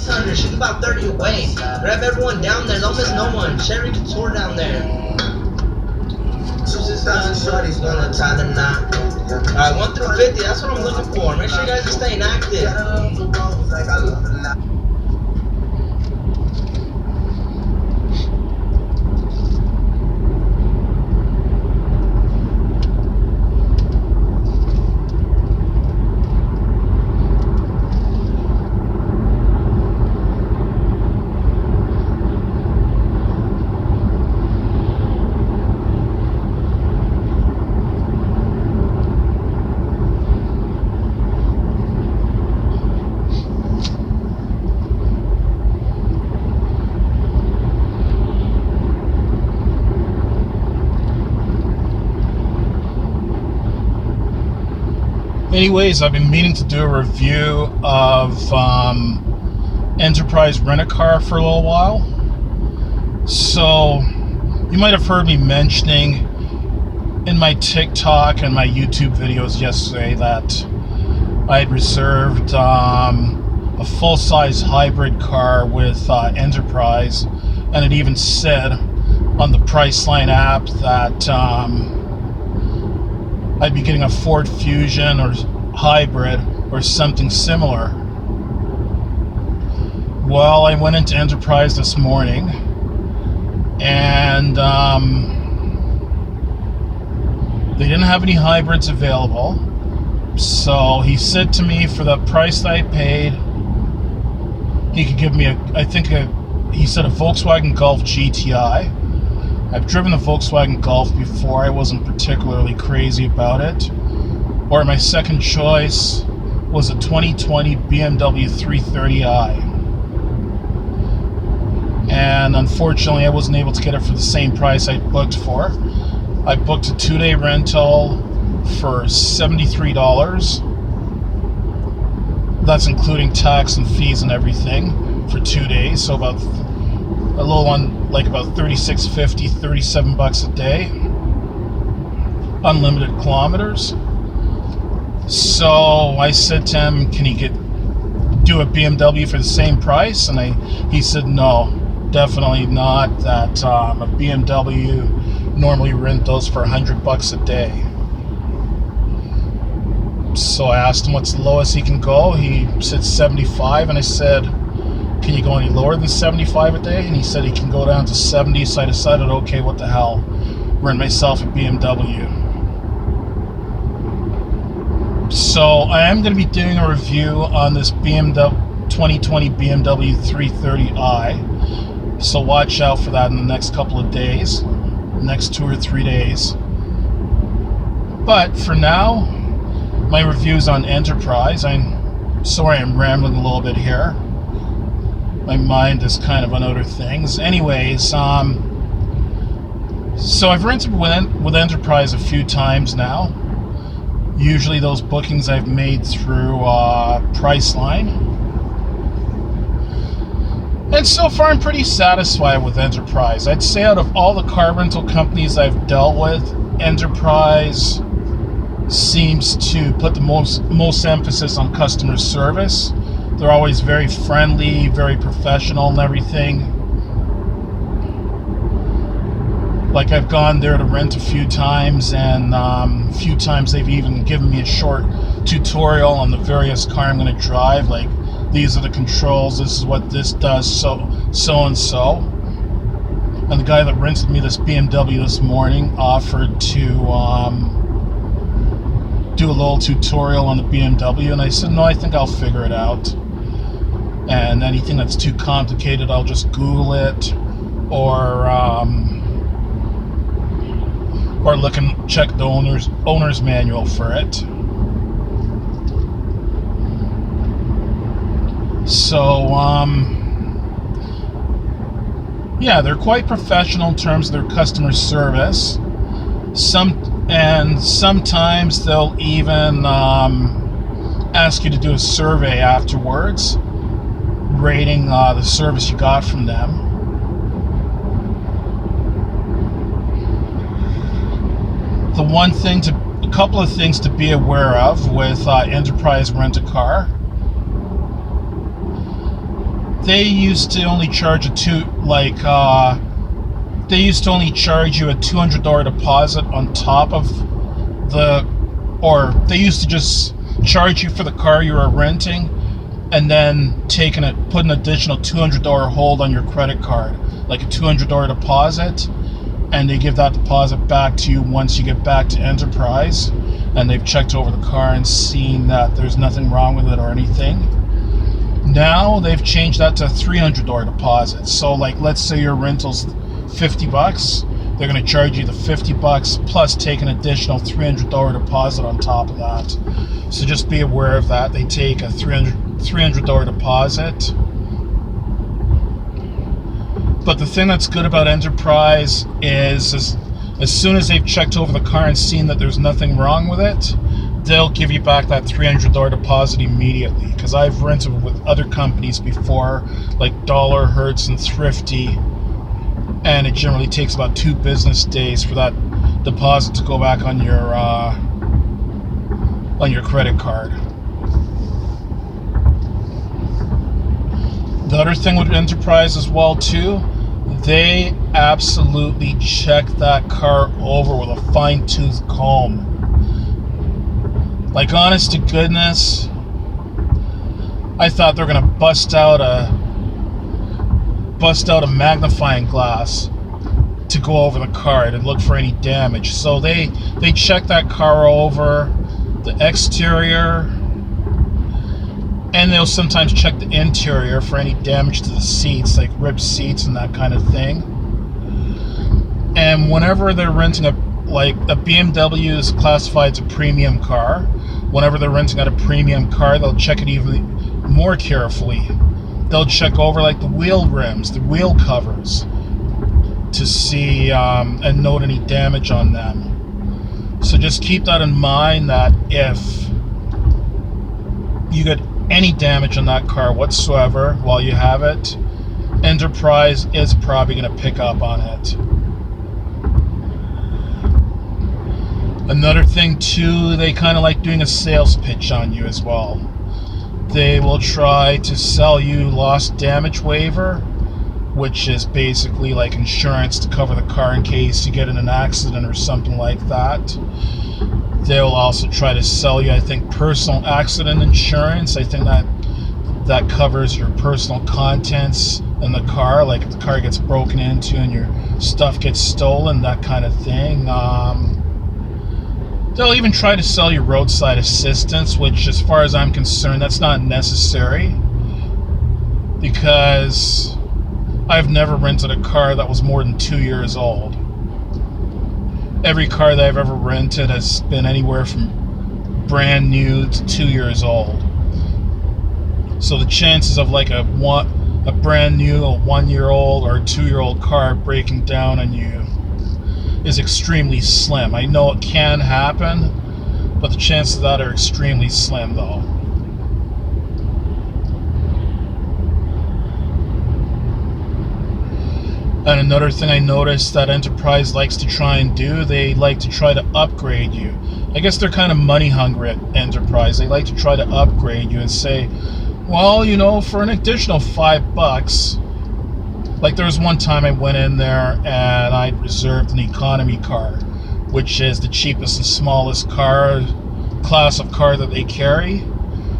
600, shoot about 30 away. Grab everyone down there, don't miss no one. Sherry Couture down there. 2,600 shorties gonna tie the knot. Alright, 1 through 50, that's what I'm looking for. Make sure you guys are staying active. Anyways, I've been meaning to do a review of Enterprise Rent-A-Car for a little while. So, you might have heard me mentioning in my TikTok and my YouTube videos yesterday that I had reserved a full-size hybrid car with Enterprise, and it even said on the Priceline app that I'd be getting a Ford Fusion or hybrid or something similar. Well, I went into Enterprise this morning and they didn't have any hybrids available. So he said to me, for the price that I paid, he could give me he said a Volkswagen Golf GTI. I've driven the Volkswagen Golf before. I wasn't particularly crazy about it. Or my second choice was a 2020 BMW 330i. And unfortunately, I wasn't able to get it for the same price I booked for. I booked a 2-day rental for $73. That's including tax and fees and everything for 2 days. So about a little on, like about $36.50, $37 a day, unlimited kilometers. So I said to him, can he do a BMW for the same price? And he said no, definitely not. That a BMW normally rent those for $100 a day. So I asked him what's the lowest he can go. He said 75, and I said, can you go any lower than 75 a day? And he said he can go down to 70, so I decided, okay, what the hell, rent myself a BMW. So I am going to be doing a review on this 2020 BMW 330i, so watch out for that in the next couple of days, next 2 or 3 days. But for now, my reviews on Enterprise. I'm sorry I'm rambling a little bit here. My mind is kind of on other things. Anyways, so I've rented with Enterprise a few times now. Usually those bookings I've made through Priceline. And so far I'm pretty satisfied with Enterprise. I'd say out of all the car rental companies I've dealt with, Enterprise seems to put the most emphasis on customer service. They're always very friendly, very professional and everything. Like, I've gone there to rent a few times, and a few times they've even given me a short tutorial on the various car I'm going to drive. Like, these are the controls, this is what this does, so and so. And the guy that rented me this BMW this morning offered to do a little tutorial on the BMW, and I said, no, I think I'll figure it out. And anything that's too complicated, I'll just Google it, or look and check the owner's manual for it. So, yeah, they're quite professional in terms of their customer service. Sometimes they'll even ask you to do a survey afterwards, rating the service you got from them. A couple of things to be aware of with Enterprise Rent-A-Car. they used to only charge they used to only charge you a $200 deposit on top of or they used to just charge you for the car you were renting, and then put an additional $200 hold on your credit card, like a $200 deposit, and they give that deposit back to you once you get back to Enterprise, and they've checked over the car and seen that there's nothing wrong with it or anything. Now they've changed that to a $300 deposit. So like, let's say your rental's $50, they're going to charge you the $50 plus take an additional $300 deposit on top of that. So just be aware of that. They take a $300 deposit. But the thing that's good about Enterprise is as soon as they've checked over the car and seen that there's nothing wrong with it, they'll give you back that $300 deposit immediately. Because I've rented with other companies before, like Dollar, Hertz, and Thrifty, and it generally takes about 2 business days for that deposit to go back on your credit card. The other thing with Enterprise as well too, they absolutely check that car over with a fine-tooth comb. Like, honest to goodness, I thought they were gonna bust out a magnifying glass to go over the car and look for any damage. So they check that car over, the exterior, and they'll sometimes check the interior for any damage to the seats, like ripped seats and that kind of thing. And whenever they're renting a BMW is classified as a premium car, whenever they're renting out a premium car, they'll check it even more carefully. They'll check over like the wheel rims, the wheel covers, to see and note any damage on them. So just keep that in mind, that if you get any damage on that car whatsoever while you have it, Enterprise is probably going to pick up on it. Another thing too, they kind of like doing a sales pitch on you as well. They will try to sell you lost damage waiver, which is basically like insurance to cover the car in case you get in an accident or something like that. They'll also try to sell you, I think, personal accident insurance. I think that covers your personal contents in the car, like if the car gets broken into and your stuff gets stolen, that kind of thing. They'll even try to sell you roadside assistance, which, as far as I'm concerned, that's not necessary, because I've never rented a car that was more than 2 years old. Every car that I've ever rented has been anywhere from brand new to 2 years old. So the chances of like a brand new, a 1-year-old or a 2-year-old car breaking down on you is extremely slim. I know it can happen, but the chances of that are extremely slim though. And another thing I noticed that Enterprise likes to try and do, they like to try to upgrade you. I guess they're kind of money hungry at Enterprise. They like to try to upgrade you and say, well, you know, for an additional $5, like there was one time I went in there and I reserved an economy car, which is the cheapest and smallest class of car that they carry.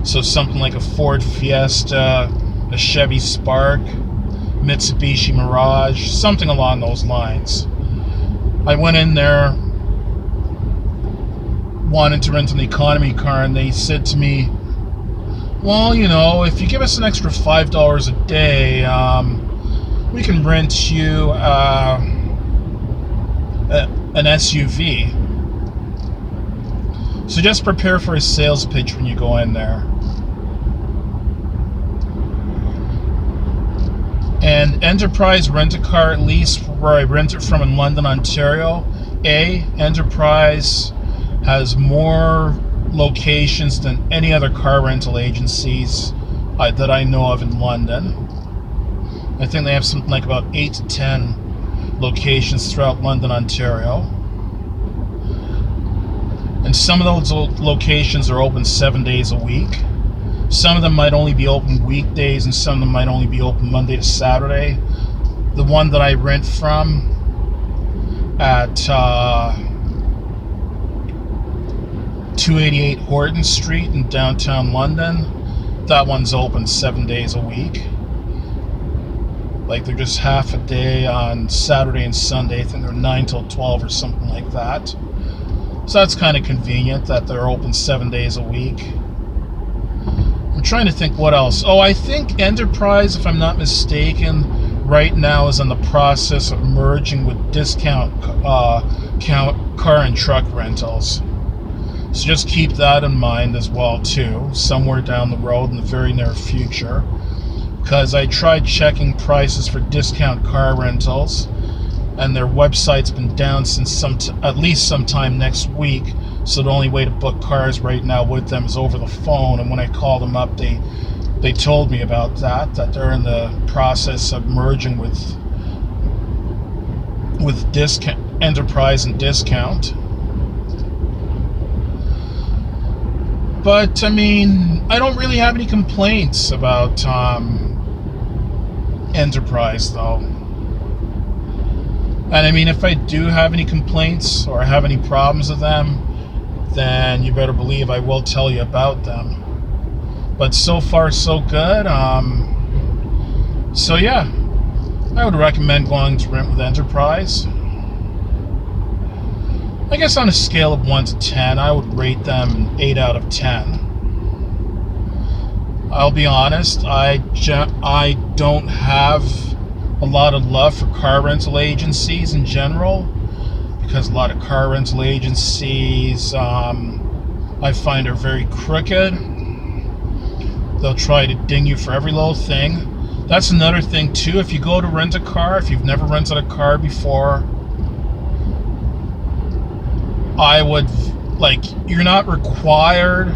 So something like a Ford Fiesta, a Chevy Spark, Mitsubishi Mirage, something along those lines. I went in there wanting to rent an economy car, and they said to me, well, you know, if you give us an extra $5 a day, we can rent you an SUV. So just prepare for a sales pitch when you go in there. And Enterprise Rent-A-Car, at least where I rent it from in London, Ontario, Enterprise has more locations than any other car rental agencies that I know of in London. I think they have something like about 8 to 10 locations throughout London, Ontario. And some of those locations are open 7 days a week. Some of them might only be open weekdays, and some of them might only be open Monday to Saturday. The one that I rent from at 288 Horton Street in downtown London, that one's open 7 days a week. Like, they're just half a day on Saturday and Sunday. I think they're 9 till 12 or something like that. So that's kind of convenient that they're open 7 days a week. I'm trying to think what else. Oh, I think Enterprise, if I'm not mistaken, right now is in the process of merging with Discount Car and Truck Rentals. So just keep that in mind as well too, somewhere down the road in the very near future. Because I tried checking prices for Discount Car Rentals, and their website's been down since at least sometime next week. So the only way to book cars right now with them is over the phone. And when I called them up, they told me about that they're in the process of merging with Discount, Enterprise and Discount. But I mean, I don't really have any complaints about Enterprise though. And I mean, if I do have any complaints or have any problems with them, then you better believe I will tell you about them. But so far so good. So yeah, I would recommend going to rent with Enterprise. I guess on a scale of 1 to 10, I would rate them 8 out of 10. I'll be honest, I don't have a lot of love for car rental agencies in general, because a lot of car rental agencies I find are very crooked. They'll try to ding you for every little thing. That's another thing too. If you go to rent a car, if you've never rented a car before, I would, you're not required,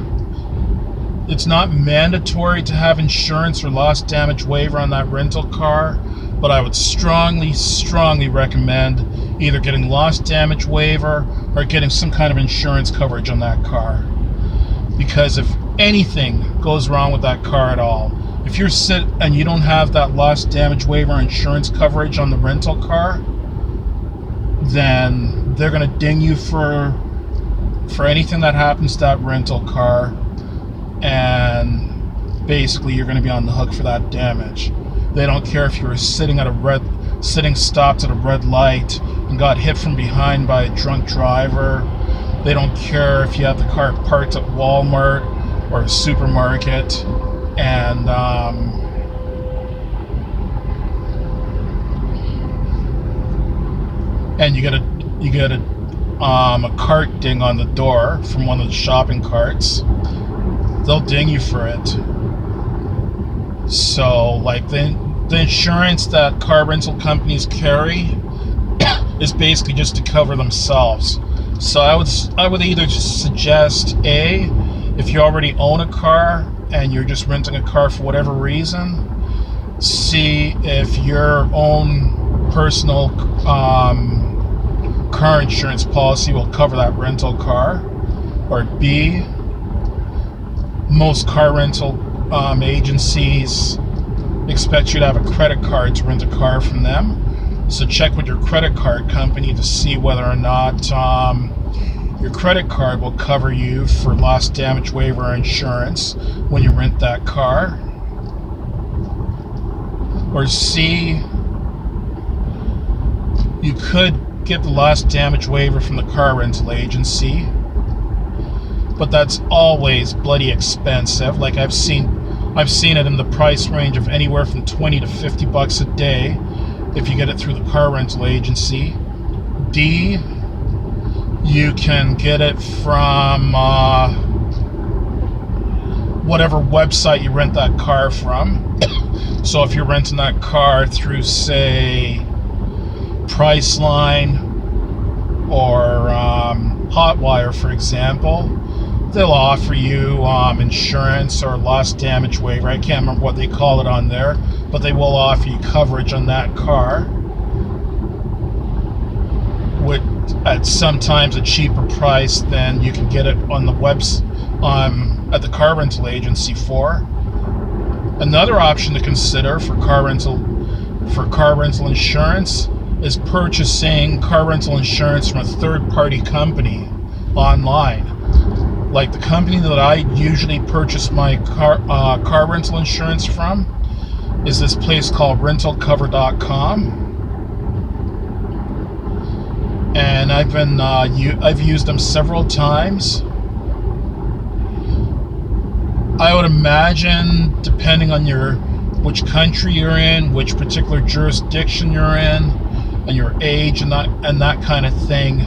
it's not mandatory to have insurance or loss damage waiver on that rental car, but I would strongly recommend either getting loss damage waiver or getting some kind of insurance coverage on that car. Because if anything goes wrong with that car at all, if you're and you don't have that loss damage waiver or insurance coverage on the rental car, then they're going to ding you for anything that happens to that rental car, and basically you're going to be on the hook for that damage. They don't care if you were sitting stopped at a red light and got hit from behind by a drunk driver. They don't care if you have the car parked at Walmart or a supermarket, and you get a cart ding on the door from one of the shopping carts. They'll ding you for it. So, the insurance that car rental companies carry is basically just to cover themselves. So I would either just suggest, A, if you already own a car and you're just renting a car for whatever reason, see if your own personal car insurance policy will cover that rental car, or B, most car rental agencies expect you to have a credit card to rent a car from them. So check with your credit card company to see whether or not your credit card will cover you for loss damage waiver insurance when you rent that car. Or C, you could get the loss damage waiver from the car rental agency, but that's always bloody expensive. Like I've seen it in the price range of anywhere from $20 to $50 a day if you get it through the car rental agency. D, you can get it from whatever website you rent that car from. So if you're renting that car through, say, Priceline or Hotwire, for example, they'll offer you insurance or loss damage waiver. I can't remember what they call it on there, but they will offer you coverage on that car at sometimes a cheaper price than you can get it on the at the car rental agency for. Another option to consider for car rental insurance is purchasing car rental insurance from a third-party company online. Like the company that I usually purchase my car rental insurance from is this place called rentalcover.com. And I've used them several times. I would imagine, depending on which country you're in, which particular jurisdiction you're in, and your age and that kind of thing,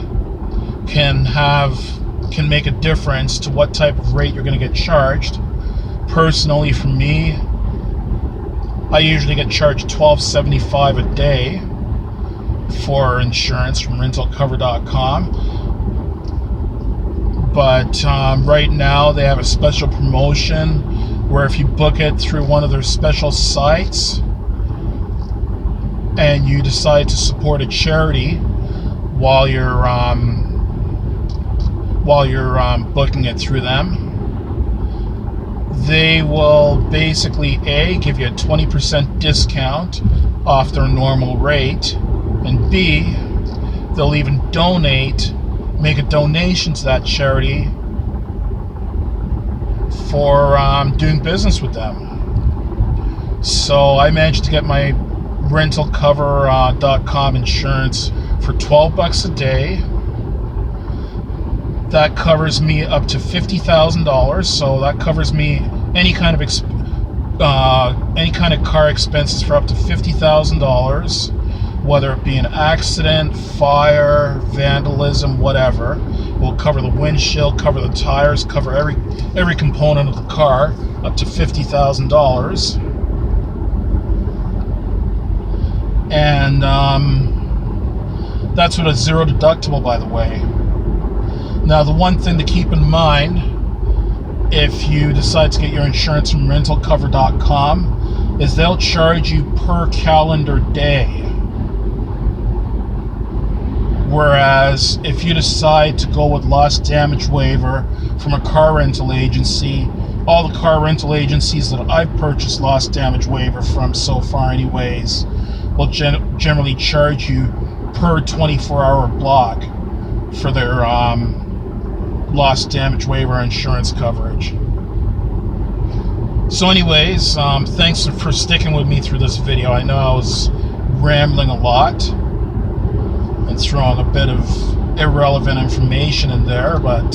can make a difference to what type of rate you're going to get charged. Personally, for me, I usually get charged $12.75 a day for insurance from rentalcover.com. But right now they have a special promotion where if you book it through one of their special sites and you decide to support a charity while you're booking it through them, they will basically give you a 20% discount off their normal rate, and B, they'll even make a donation to that charity for doing business with them. So I managed to get my rentalcover.com insurance for $12 a day. That covers me up to $50,000. So that covers me any kind of car expenses for up to $50,000. Whether it be an accident, fire, vandalism, whatever. We'll cover the windshield, cover the tires, cover every component of the car, up to $50,000. And that's with a zero deductible, by the way. Now, the one thing to keep in mind, if you decide to get your insurance from rentalcover.com, is they'll charge you per calendar day. Whereas if you decide to go with loss damage waiver from a car rental agency, all the car rental agencies that I've purchased loss damage waiver from so far anyways will generally charge you per 24-hour block for their loss damage waiver insurance coverage. So anyways, thanks for sticking with me through this video. I know I was rambling a lot and throwing a bit of irrelevant information in there, but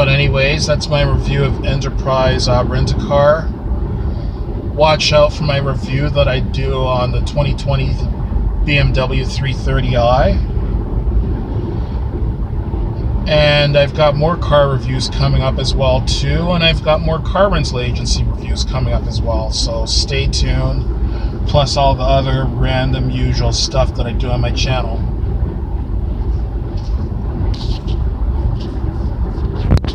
anyways, that's my review of Enterprise Rent-A-Car. Watch out for my review that I do on the 2020 BMW 330i. And I've got more car reviews coming up as well too, and I've got more car rental agency reviews coming up as well, so stay tuned, plus all the other random usual stuff that I do on my channel.